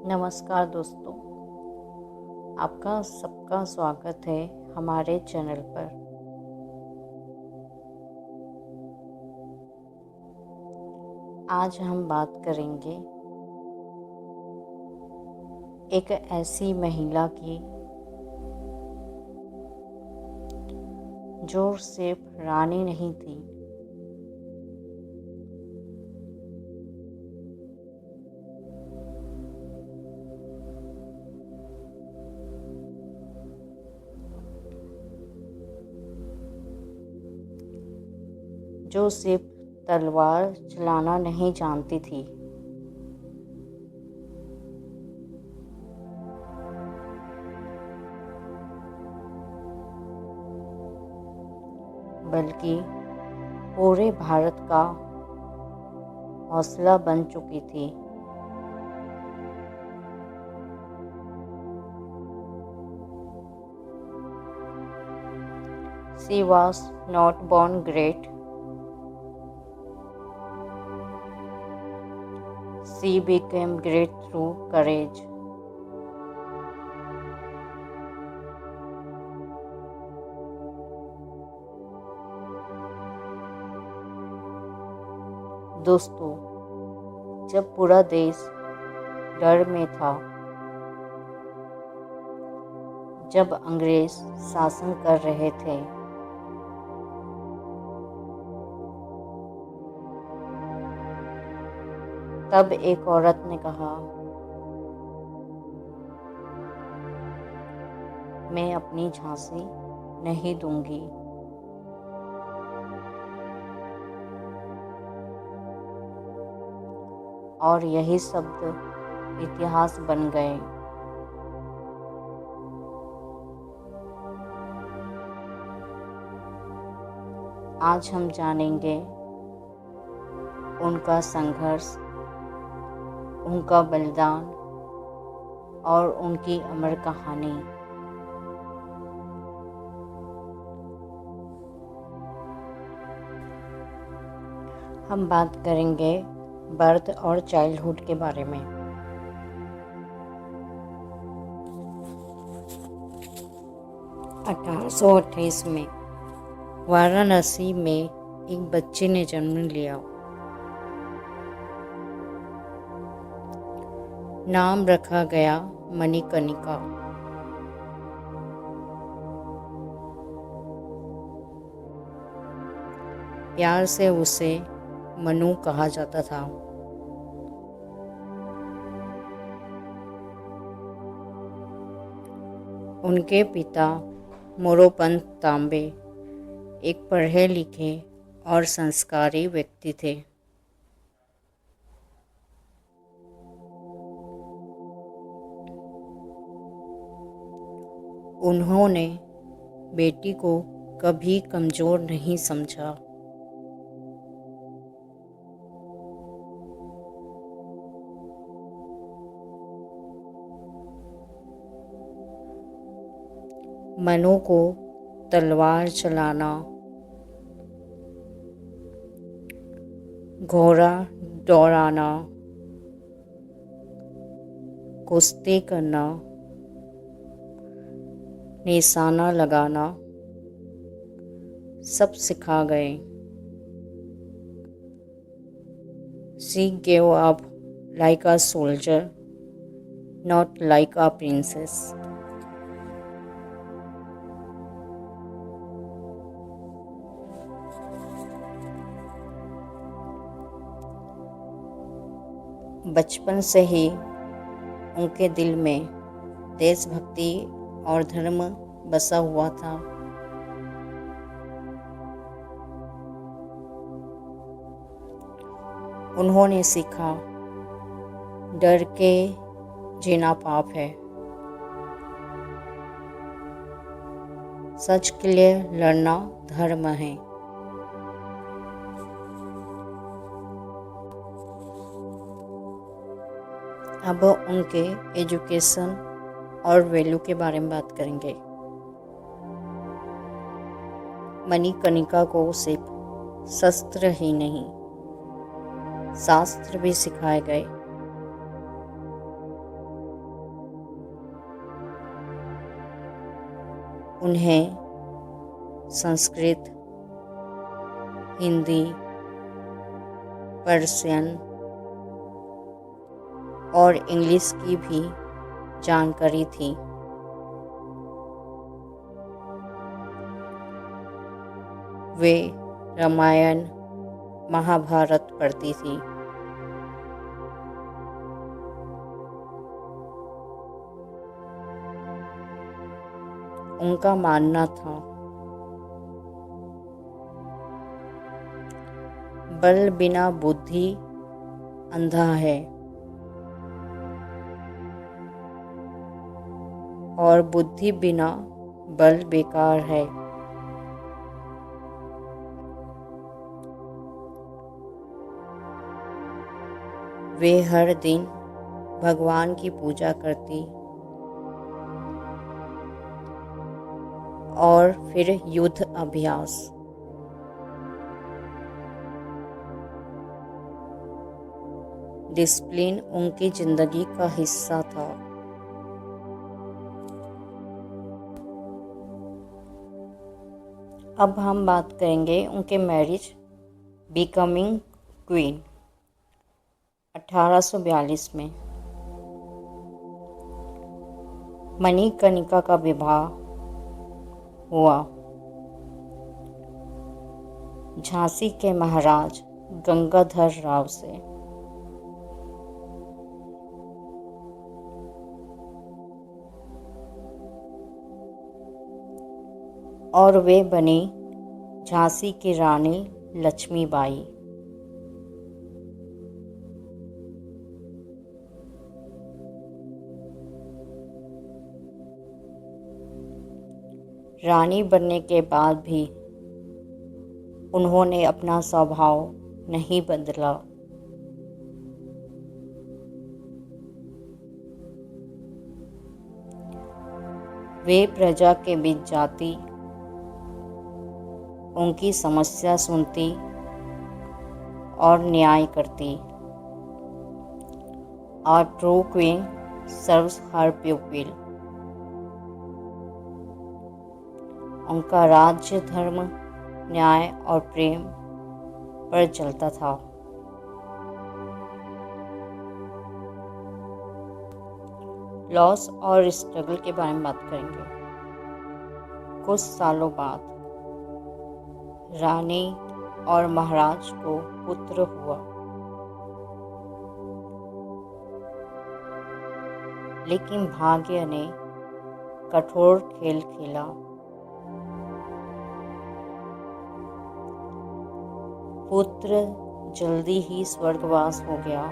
नमस्कार दोस्तों, आपका सबका स्वागत है हमारे चैनल पर। आज हम बात करेंगे एक ऐसी महिला की जो सिर्फ रानी नहीं थी, जो सिर्फ तलवार चलाना नहीं जानती थी, बल्कि पूरे भारत का हौसला बन चुकी थी। She was not born great. She became great through courage. दोस्तों, जब पूरा देश डर में था, जब अंग्रेज शासन कर रहे थे, तब एक औरत ने कहा, मैं अपनी झांसी नहीं दूंगी। और यही शब्द इतिहास बन गए। आज हम जानेंगे उनका संघर्ष, उनका बलिदान और उनकी अमर कहानी। हम बात करेंगे बर्थ और चाइल्डहुड के बारे में। (1828) में वाराणसी में एक बच्चे ने जन्म लिया। नाम रखा गया मणिकर्णिका। प्यार से उसे मनु कहा जाता था। उनके पिता मोरोपंत तांबे एक पढ़े लिखे और संस्कारी व्यक्ति थे। उन्होंने बेटी को कभी कमजोर नहीं समझा। मनु को तलवार चलाना, घोड़ा दौड़ाना, कुश्ती करना, निशाना लगाना सब सिखा गए। She gave up like a soldier, not like a princess. बचपन से ही उनके दिल में देशभक्ति और धर्म बसा हुआ था। उन्होंने सीखा, डर के जीना पाप है, सच के लिए लड़ना धर्म है। अब उनके एजुकेशन और वैल्यू के बारे में बात करेंगे। मणिकर्णिका को सिर्फ शस्त्र ही नहीं, शास्त्र भी सिखाए गए। उन्हें संस्कृत, हिंदी, पर्शियन और इंग्लिश की भी जानकारी थी। वे रामायण, महाभारत पढ़ती थी। उनका मानना था, बल बिना बुद्धि अंधा है और बुद्धि बिना बल बेकार है। वे हर दिन भगवान की पूजा करती और फिर युद्ध अभ्यास। डिसिप्लिन उनकी जिंदगी का हिस्सा था। अब हम बात करेंगे उनके मैरिज बिकमिंग क्वीन 1842 में। मणिकर्णिका का विवाह हुआ झांसी के महाराज गंगाधर राव से। और वे बनी झांसी की रानी लक्ष्मीबाई। रानी बनने के बाद भी उन्होंने अपना स्वभाव नहीं बदला। वे प्रजा के बीच जाती, उनकी समस्या सुनती और न्याय करती। A true queen serves her pupil। उनका राज्य धर्म, न्याय और प्रेम पर चलता था। लॉस और स्ट्रगल के बारे में बात करेंगे। कुछ सालों बाद रानी और महाराज को पुत्र हुआ, लेकिन भाग्य ने कठोर खेल खेला। पुत्र जल्दी ही स्वर्गवास हो गया।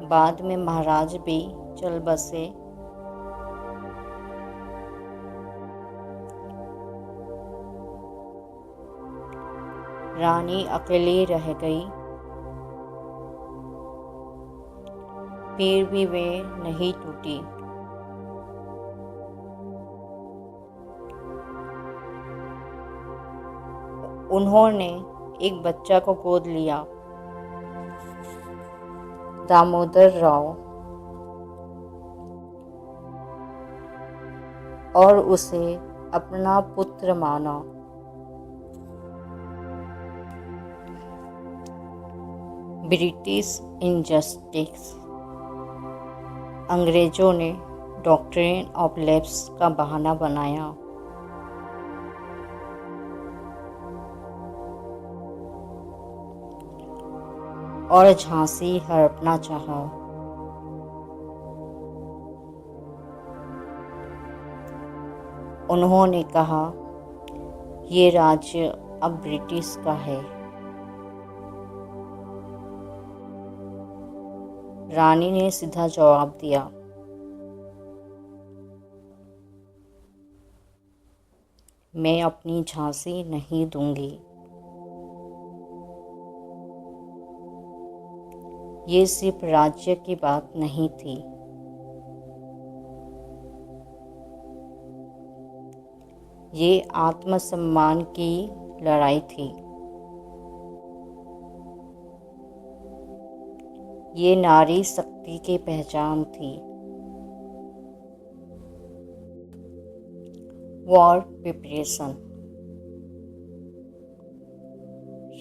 बाद में महाराज भी चल बसे। रानी अकेली रह गई। फिर भी वे नहीं टूटी। उन्होंने एक बच्चा को गोद लिया, दामोदर राव, और उसे अपना पुत्र माना। British injustice. अंग्रेजों ने डॉक्ट्रिन ऑफ लैप्स का बहाना बनाया। और झांसी हड़पना चाहा। उन्होंने कहा, ये राज्य अब ब्रिटिश का है। रानी ने सीधा जवाब दिया, मैं अपनी झांसी नहीं दूंगी। ये सिर्फ राज्य की बात नहीं थी, ये आत्मसम्मान की लड़ाई थी। ये नारी शक्ति की पहचान थी। War preparation.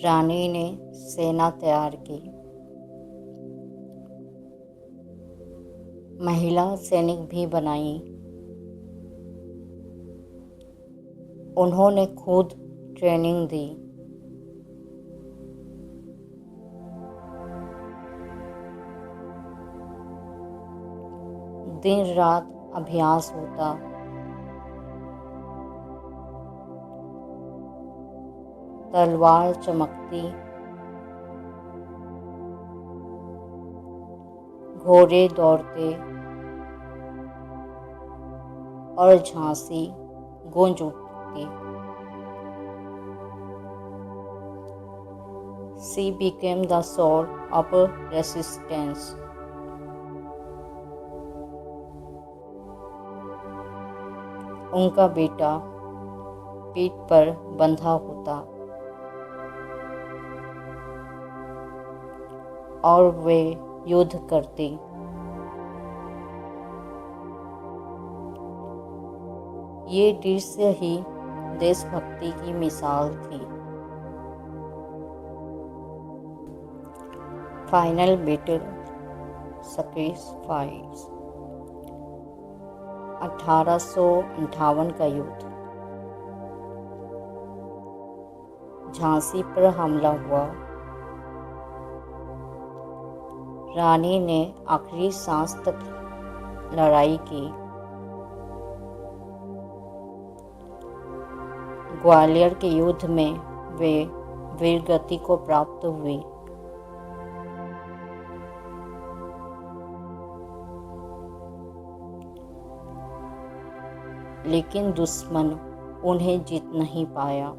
रानी ने सेना तैयार की। महिला सैनिक भी बनाई। उन्होंने खुद ट्रेनिंग दी। दिन रात अभ्यास होता। तलवार चमकती, घोड़े दौड़ते और झांसी गूंज उठती। She became the sword of resistance. उनका बेटा पीठ पर बंधा होता और वे युद्ध करती। ये दृश्य ही देशभक्ति की मिसाल थी। Final battle sacrifice. 1858 का युद्ध। झांसी पर हमला हुआ। रानी ने आखिरी सांस तक लड़ाई की। ग्वालियर के युद्ध में वे वीरगति को प्राप्त हुई। लेकिन दुश्मन उन्हें जीत नहीं पाया।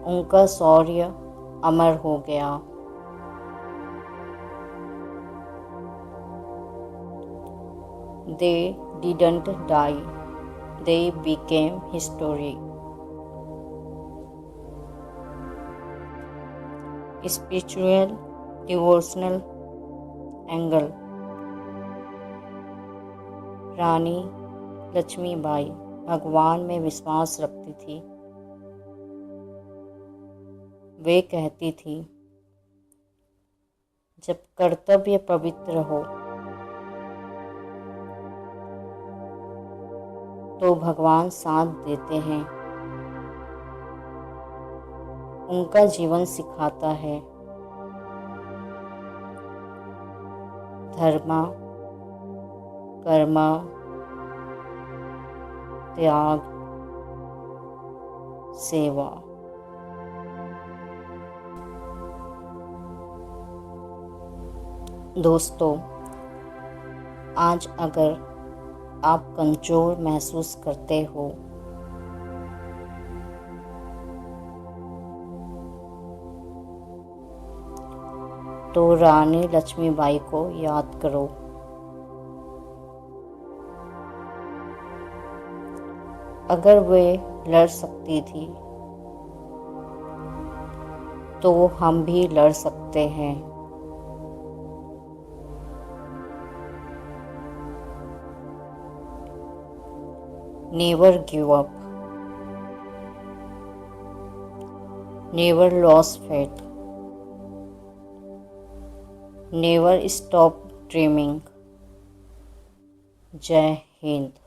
उनका शौर्य अमर हो गया। They didn't die, they became history. Spiritual devotional angle। रानी लक्ष्मीबाई भगवान में विश्वास रखती थी। वे कहती थी, जब कर्तव्य पवित्र हो तो भगवान साथ देते हैं। उनका जीवन सिखाता है, धर्म, कर्म, त्याग, सेवा। दोस्तों, आज अगर आप कमजोर महसूस करते हो तो रानी लक्ष्मीबाई को याद करो। अगर वे लड़ सकती थी तो हम भी लड़ सकते हैं। Never give up. Never lose faith. Never stop dreaming. जय हिंद।